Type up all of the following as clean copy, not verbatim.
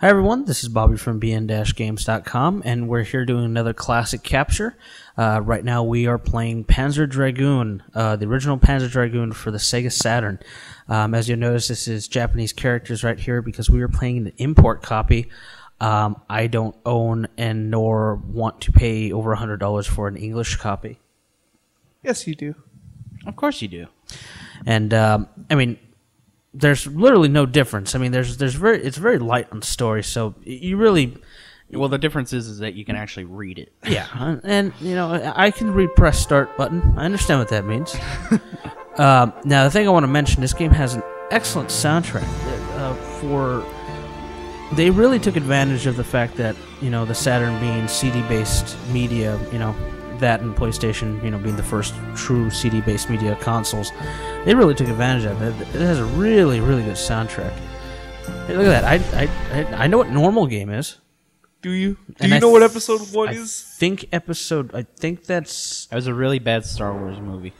Hi everyone, this is Bobby from bn-games.com, and we're here doing another classic capture. Right now we are playing Panzer Dragoon, the original Panzer Dragoon for the Sega Saturn. As you'll notice, this is Japanese characters right here because we are playing the import copy. I don't own and nor want to pay over $100 for an English copy. Yes, you do. Of course you do. And, I mean, there's literally no difference. I mean, it's very light on story, so you really... Well, the difference is that you can actually read it. Yeah, and, you know, I can read press start button. I understand what that means. Now, the thing I want to mention, this game has an excellent soundtrack. They really took advantage of the fact that, you know, the Saturn being CD-based media, you know, that and PlayStation, you know, being the first true CD-based media consoles, they really took advantage of it. It has a really, really good soundtrack. Hey, look at that. I know what normal game is. Do you? Do you know what episode 1 is? I think that's... That was a really bad Star Wars movie.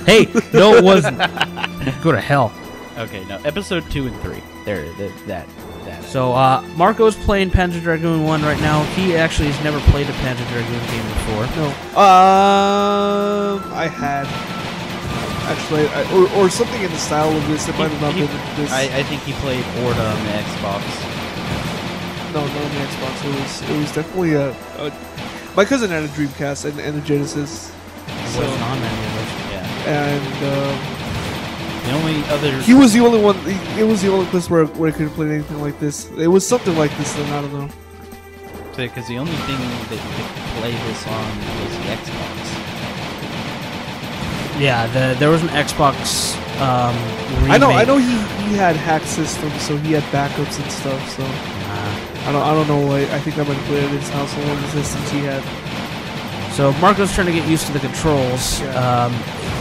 Hey, no it wasn't. Go to hell. Okay, no, episode 2 and 3. That. So, Marco's playing Panzer Dragoon 1 right now. He actually has never played a Panzer Dragoon game before. No. I had. Actually, or something in the style of this. It might have not been this. I think he played Orta on the Xbox. No, not on the Xbox. It was definitely my cousin had a Dreamcast and a Genesis. It wasn't on any of those. Yeah. And the only other... He was the only one... It was the only place where I couldn't play anything like this. It was something like this, then I don't know. Because the only thing that you could play this on was the Xbox. Yeah, there was an Xbox remake. I know he had hack systems, so he had backups and stuff, so... I don't know, I think I might have played at his house on one of the systems he had. So Marco's trying to get used to the controls. Yeah.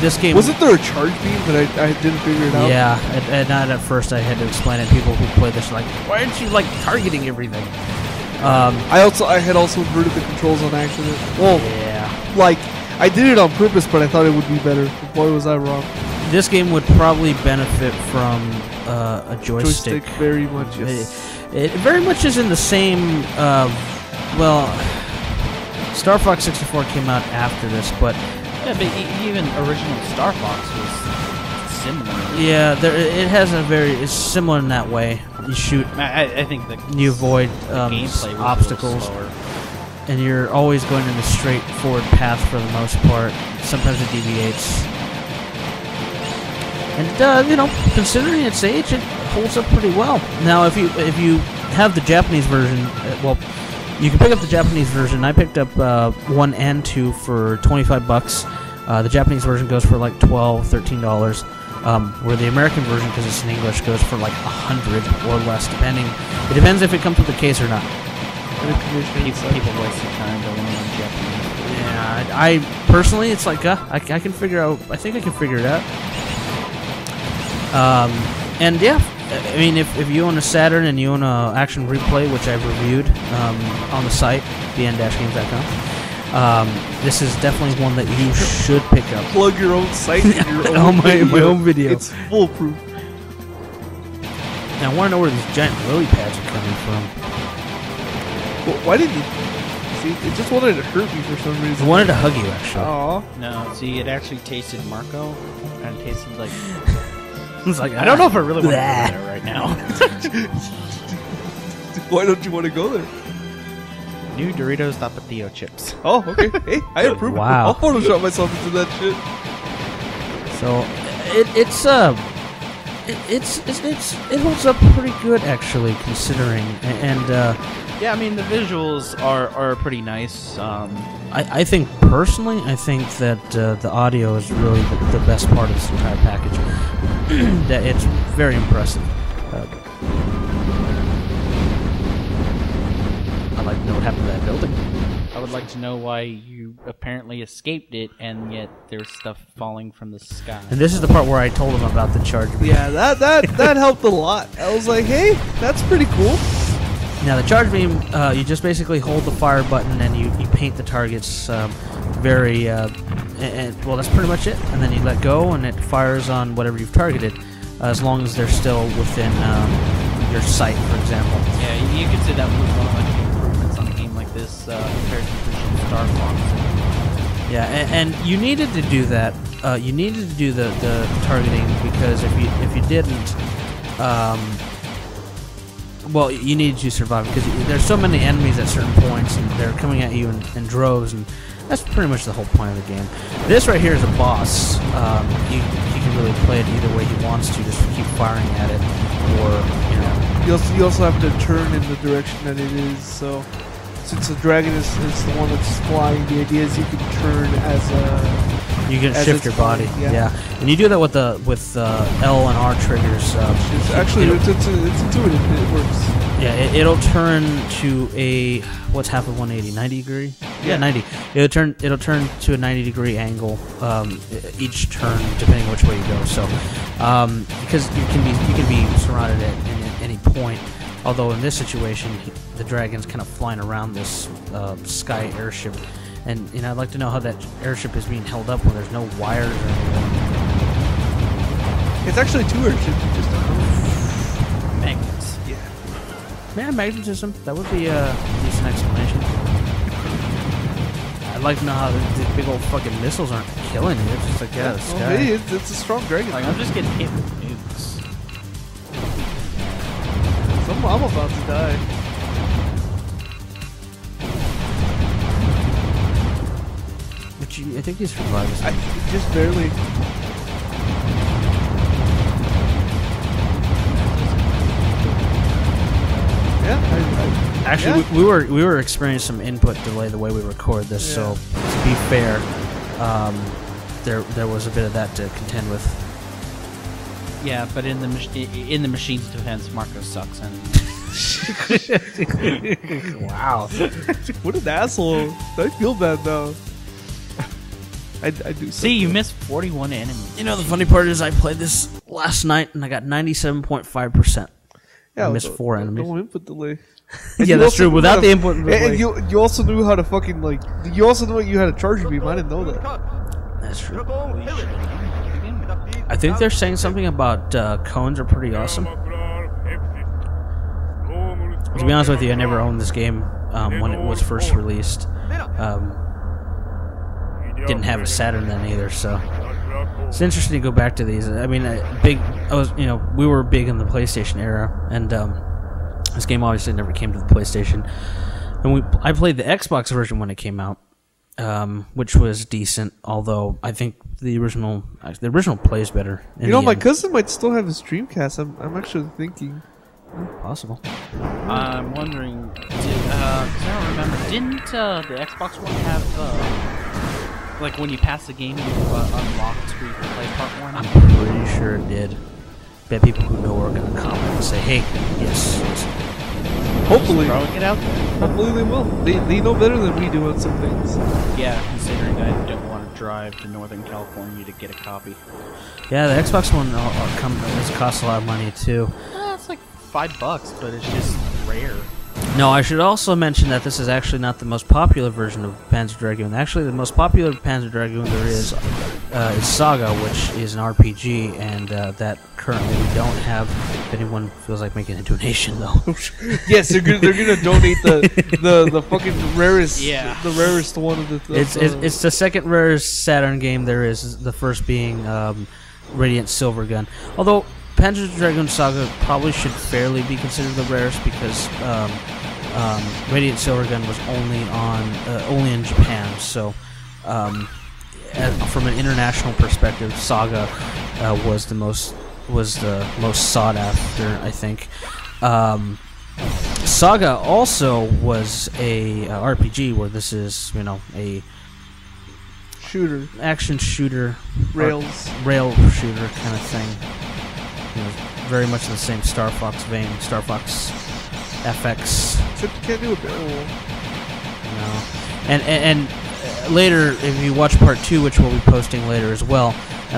This game... Wasn't there a charge beam, but I didn't figure it out? Yeah, not at first. I had to explain it. People who play this are like, why aren't you, like, targeting everything? I had also inverted the controls on accident. Well, yeah. Like, I did it on purpose, but I thought it would be better. Boy, was I wrong. This game would probably benefit from a joystick. Very much, yes. It very much is in the same, well, Star Fox 64 came out after this, but... Yeah, but even original Star Fox was similar. Yeah, it's similar in that way. You shoot, I think you avoid gameplay was obstacles, and you're always going in a straightforward path for the most part. Sometimes it deviates. And, you know, considering its age, it holds up pretty well. Now, if you have the Japanese version, well, you can pick up the Japanese version. I picked up 1 and 2 for $25. The Japanese version goes for like $12, $13. Where the American version, because it's in English, goes for like $100 or less, depending. It depends if it comes with the case or not. People waste their time going on Japanese. Yeah, I personally, it's like I can figure out. I think I can figure it out. And yeah, I mean, if you own a Saturn and you own a Action Replay, which I've reviewed on the site, bn-games.com, this is definitely one that you should pick up. Plug your own site and your own my own video. It's foolproof. Now, I want to know where these giant lily pads are coming from. Well, why did you... See, it just wanted to hurt me for some reason. I wanted to hug you, actually. Aww. No, see, it actually tasted Marco, and it tasted like... It's like, I don't know if I really want to go there right now. Why don't you want to go there? New Doritos Tapatio chips. Oh, okay. Hey, I approve. Wow. I'll Photoshop myself into that shit. So it holds up pretty good, actually, considering. And yeah, I mean the visuals are pretty nice. I think personally, that the audio is really the best part of this entire package. That it's very impressive. I'd like to know what happened to that building. I would like to know why you apparently escaped it, and yet there's stuff falling from the sky. And this is the part where I told him about the charge beam. Yeah, that helped a lot. I was like, hey, that's pretty cool. Now, the charge beam, you just basically hold the fire button and you paint the targets very... well, that's pretty much it. And then you let go and it fires on whatever you've targeted, as long as they're still within your sight, for example. Yeah, you could say that was one of like the improvements on a game like this compared to traditional Star Fox. Yeah, and you needed to do that. You needed to do the targeting because if you didn't, well, you needed to survive because there's so many enemies at certain points and they're coming at you in droves, and that's pretty much the whole point of the game. This right here is a boss. He can really play it either way he wants to, just keep firing at it, or you know. You also have to turn in the direction that it is. So since the dragon is the one that's flying, the idea is you can turn as a. You can shift your body, yeah, and you do that with L and R triggers. Actually, it's intuitive. It works. Yeah, it'll turn to a what's half of 180, 90 degree. Yeah, 90. It'll turn to a 90-degree angle each turn, depending which way you go. So, because you can be surrounded at any point. Although in this situation, the dragon's kind of flying around this sky airship. And I'd like to know how that airship is being held up when there's no wires or anything. It's actually 2 airships. You just don't know. Magnets. Yeah. Man, magnetism. That would be a decent explanation. I'd like to know how the big old fucking missiles aren't killing you. It's just like, yeah, the sky. Well, hey, it's a strong dragon. Like, I'm just getting hit with nukes. I'm about to die. But I think you survived this. Just barely. Yeah, Actually, we were experiencing some input delay the way we record this. So to be fair, there was a bit of that to contend with. Yeah, but in the machine's defense, Marco sucks. And Wow. what an asshole! I feel bad now. I do. See, you missed 41 enemies. You know, the funny part is I played this last night and I got 97.5%. Yeah, I missed 4 enemies. No input delay. Yeah, that's true. Without the input delay. And you also knew how to fucking like. You also knew you had a charger beam. I didn't know that. That's true. I think they're saying something about cones are pretty awesome. To be honest with you, I never owned this game when it was first released. Didn't have a Saturn then either, so it's interesting to go back to these. I mean, we were big in the PlayStation era, and this game obviously never came to the PlayStation. And I played the Xbox version when it came out, which was decent. Although I think the original plays better. You know, my cousin might still have his Dreamcast. I'm actually thinking. Possible. I'm wondering, because I don't remember, didn't the Xbox One have, like when you pass the game, you unlocked where you can play part 1? I'm pretty sure it did. Bet people who know are going to comment and say, hey, yes. Hopefully. Throwing it out there. Hopefully they will. They know better than we do on some things. Yeah, considering I don't want to drive to Northern California to get a copy. Yeah, the Xbox One costs a lot of money too. It's like $5, but it's just rare. No, I should also mention that this is actually not the most popular version of Panzer Dragoon. Actually, the most popular Panzer Dragoon there is Saga, which is an RPG, and that currently we don't have. If anyone feels like making a donation, though. Yes, they're gonna donate the fucking rarest, the rarest one of the. It's the second rarest Saturn game there is. The first being Radiant Silvergun, although. Panzer Dragoon Saga probably should fairly be considered the rarest because Radiant Silvergun was only in Japan. So, from an international perspective, Saga was the most sought after, I think. Saga also was a RPG where this is a action shooter, rail shooter kind of thing. Very much in the same Star Fox vein. Star Fox FX. Except you can't do a barrel roll. No. And later, if you watch part 2, which we'll be posting later as well,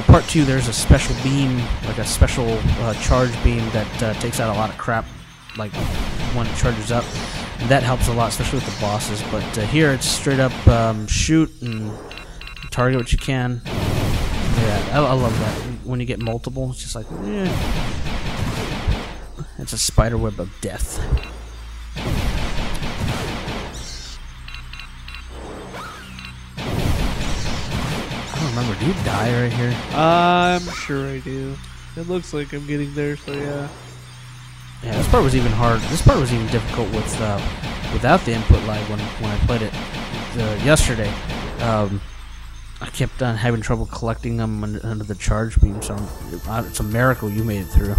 part 2 there's a special beam, like a special charge beam that takes out a lot of crap, like when it charges up. And that helps a lot, especially with the bosses. But here it's straight up shoot and target what you can. Yeah, I love that. When you get multiple, it's just like, It's a spider web of death. I don't remember. Do you die right here? I'm sure I do. It looks like I'm getting there, so yeah. Yeah, this part was even hard. This part was even difficult with without the input lag when I played it yesterday. I kept on having trouble collecting them under the charge beam, so it's a miracle you made it through.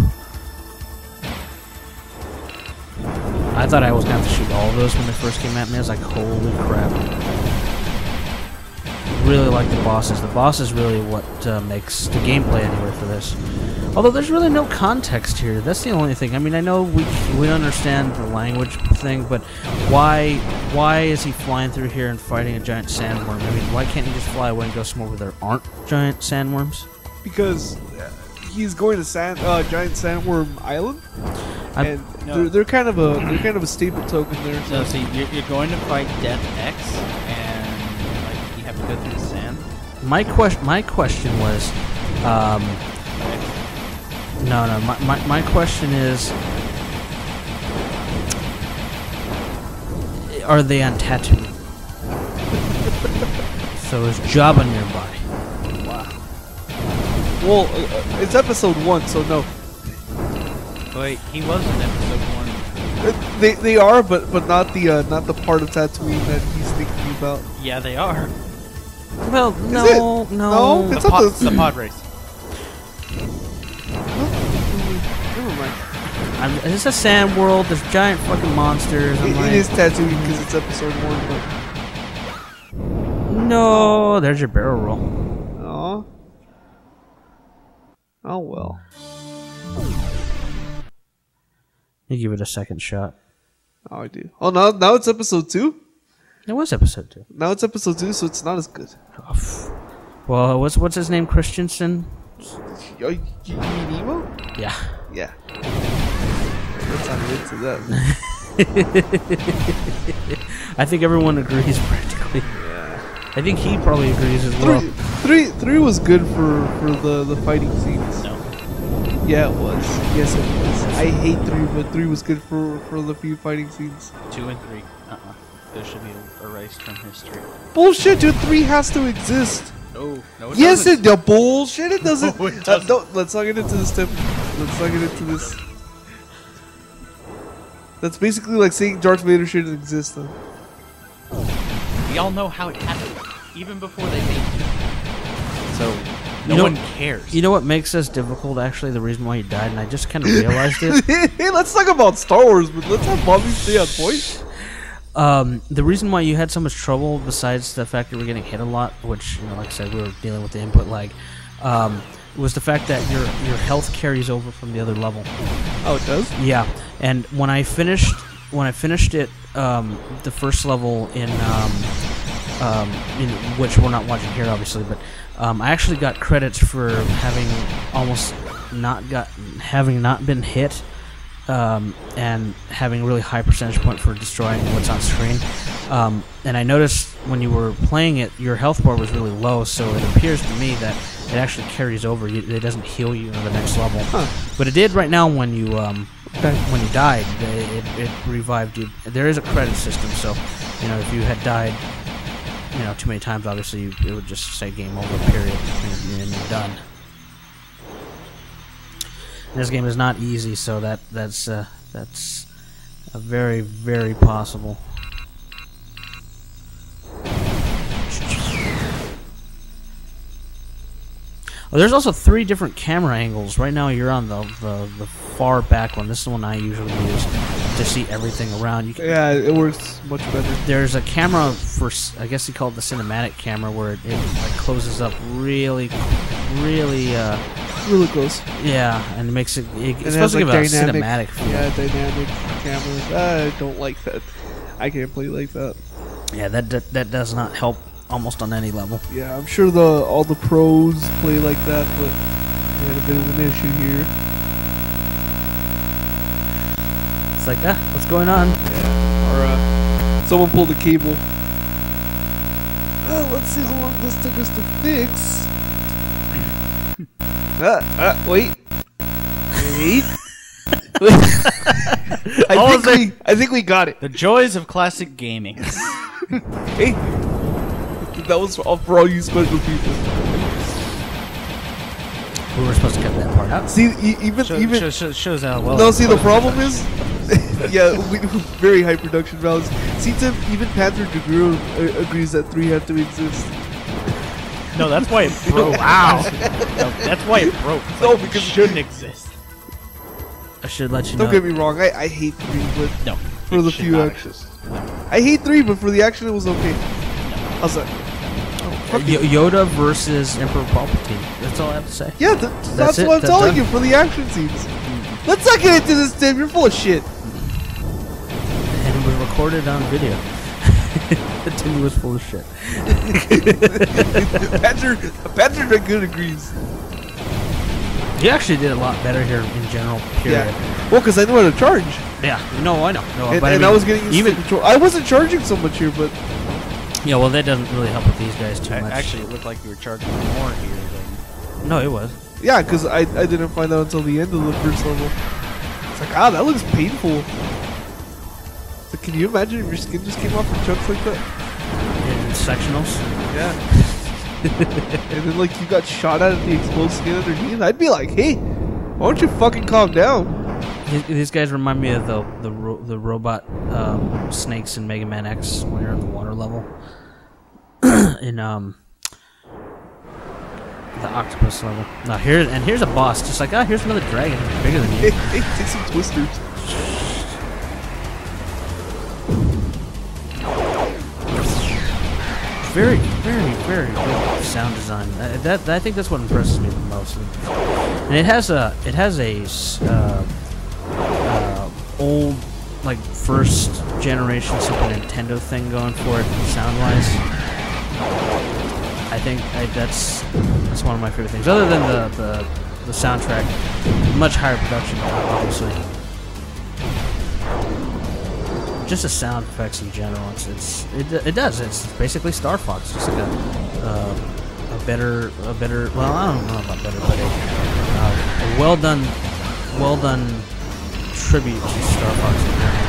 I thought I was going to have to shoot all of those when they first came at me. I was like, holy crap. Really like the bosses. The boss is really what makes the gameplay anyway for this. Although there's really no context here. That's the only thing. I mean, I know we understand the language thing, but why is he flying through here and fighting a giant sandworm? I mean, why can't he just fly away and go somewhere where there aren't giant sandworms? Because he's going to giant sandworm island, and No. they're kind of a staple token there. So see, you're going to fight Death X, and like you have to go through the sand. My question was, my question is, are they on Tatooine? So is Jabba nearby? Wow. Well, it's episode 1, so no. Wait, he was in episode 1. They are, but not the part of Tatooine that he's thinking about. Yeah, they are. Well, no. No? It's The pod race. Never mind. It's a sand world. There's giant fucking monsters. It is Tatooine because it's episode 1, but No, there's your barrel roll. Aw. Oh well. You give it a second shot. Oh, I do. Oh, now it's episode 2? It was episode 2. Now it's episode 2, so it's not as good. Well, what's his name? Christensen? You mean Emo? Yeah. Yeah. Let's not get into that. I think everyone agrees practically. Yeah. I think he probably agrees as well. Three was good for the fighting scenes. No. Yeah, it was. Yes, it was. I hate 3, but 3 was good for the few fighting scenes. 2 and 3. Those should be erased from history. Bullshit, dude. 3 has to exist. No, it Yes, doesn't. it bullshit. It doesn't. No, it doesn't. Don't, let's not get into this, Tim. Let's not get into this. That's basically like saying Darth Vader shouldn't exist, though. We all know how it happened, even before they made it. So, You no know- one cares. You know what makes this difficult, actually? The reason why he died, and I just kind of realized it. Hey, let's talk about Star Wars, but let's have Bobby stay on point. The reason why you had so much trouble, besides the fact that you were getting hit a lot, which, you know, like I said, we were dealing with the input lag, was the fact that your health carries over from the other level. Oh, it does? Yeah, and when I finished it, the first level in which we're not watching here, obviously, but I actually got credits for having not been hit. And having a really high percentage point for destroying what's on screen. And I noticed when you were playing it, your health bar was really low, so it appears to me that it actually carries over. It doesn't heal you to the next level. Huh. But it did right now when you died. It revived you. There is a credit system, so you know if you had died, you know, too many times, obviously it would just say game over, period, and you're done. This game is not easy, so that's a very, very possible. Well, there's also 3 different camera angles. Right now you're on the far back one. This is the one I usually use to see everything around. You can, Yeah, it works much better. there's a camera for, I guess you call it the cinematic camera, where it like closes up really close. yeah, and it makes it's And supposed has, to give like, a cinematic feel. Yeah, dynamic cameras. I don't like that. I can't play like that. Yeah, that does not help almost on any level. Yeah, I'm sure all the pros play like that, but they had a bit of an issue here. It's like, what's going on? Or someone pulled a cable. Let's see how long this took us to fix. Wait. I think we got it. The joys of classic gaming. Hey, that was for all you special people. We were supposed to cut that part out. See, even Shows how well. no. See, the problem is, yeah, very high production values. See, Tim, even Panzer Dragoon agrees that 3 have to exist. No, that's why it broke. Wow. No, that's why it broke. It's No, like, because- it shouldn't exist. I should let you know. Don't get me wrong, I hate 3, but No. for the few actions. I hate 3, but for the action, it was okay. How's that? Yoda versus Emperor Palpatine. That's all I have to say. Yeah, that's it. what I'm That's telling done. you for the action scenes. Let's not get into this, Tim. You're full of shit. And it was recorded on video. Timmy was full of shit. Panzer Dragoon agrees. You actually did a lot better here in general. Period. Yeah. Well, because I knew how to charge. Yeah. No, I know. No, And, but and I I mean, was getting used even to control. I wasn't charging so much here, but yeah. Well, that doesn't really help with these guys too much. Actually, it looked like you were charging more here than. no, it was. yeah, because I didn't find out until the end of the first level. It's like, that looks painful. It's like, can you imagine if your skin just came off in chunks like that? In sectionals. Yeah. And then, like, you got shot at the exposed skin underneath. I'd be like, hey, why don't you fucking calm down? These guys remind me of the robot snakes in Mega Man X when you're in the water level. in the octopus level. Now here's a boss, just like here's another dragon bigger than you. Hey, take some twisters. Very, very, very good sound design. I think that's what impresses me the most. And it has a old, like, first generation Super Nintendo thing going for it sound wise. I think that's one of my favorite things. Other than the soundtrack, much higher production, obviously. Just the sound effects in general, it's basically Star Fox, just like a better. Well, I don't know about better, but a well done tribute to Star Fox in general.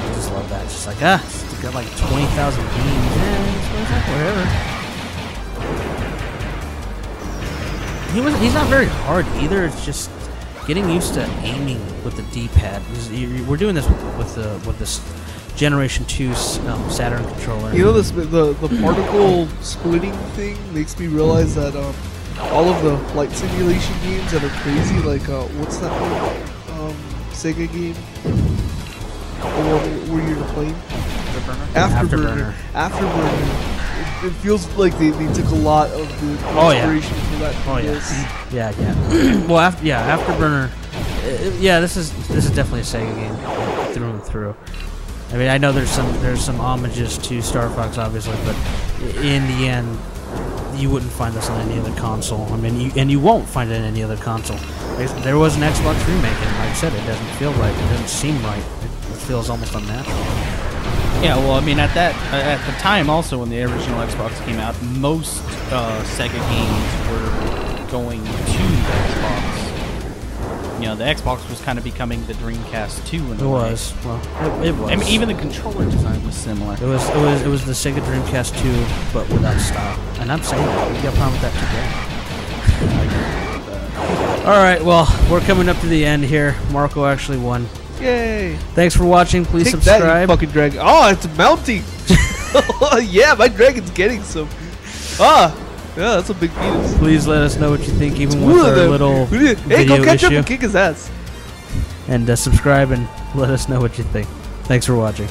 I just love that. It's just like it's got like 20,000 beams. Whatever. He's not very hard either. It's just getting used to aiming with the D-pad. We're doing this with this Generation 2 Saturn controller. You know, the particle splitting thing makes me realize that all of the flight simulation games that are crazy, like what's that one? Sega game? Where you're in a plane? Afterburner. It feels like they took a lot of the inspiration for that. Yeah. Well, Afterburner. This is definitely a Sega game through and through. I mean, I know there's some homages to Star Fox, obviously, but in the end, you wouldn't find this on any other console. I mean, you won't find it in any other console. There was an Xbox remake, and like I said, it doesn't feel right. It doesn't seem right. It feels almost unnatural. Yeah, well, I mean, at the time also when the original Xbox came out, most Sega games were going to the Xbox. You know, the Xbox was kind of becoming the Dreamcast 2 in a way. Was. Well, it was. I mean, even the controller design was similar. It was the Sega Dreamcast 2, but without style. And I'm saying that. We got a problem with that today. All right, well, we're coming up to the end here. Marco actually won. Yay! Thanks for watching. Please Take subscribe. that, you fucking dragon. Oh, it's mounting. Yeah, my dragon's getting some. Yeah, that's a big penis. Please let us know what you think, even with our little Hey, video go catch issue. up and kick his ass. And subscribe and let us know what you think. Thanks for watching.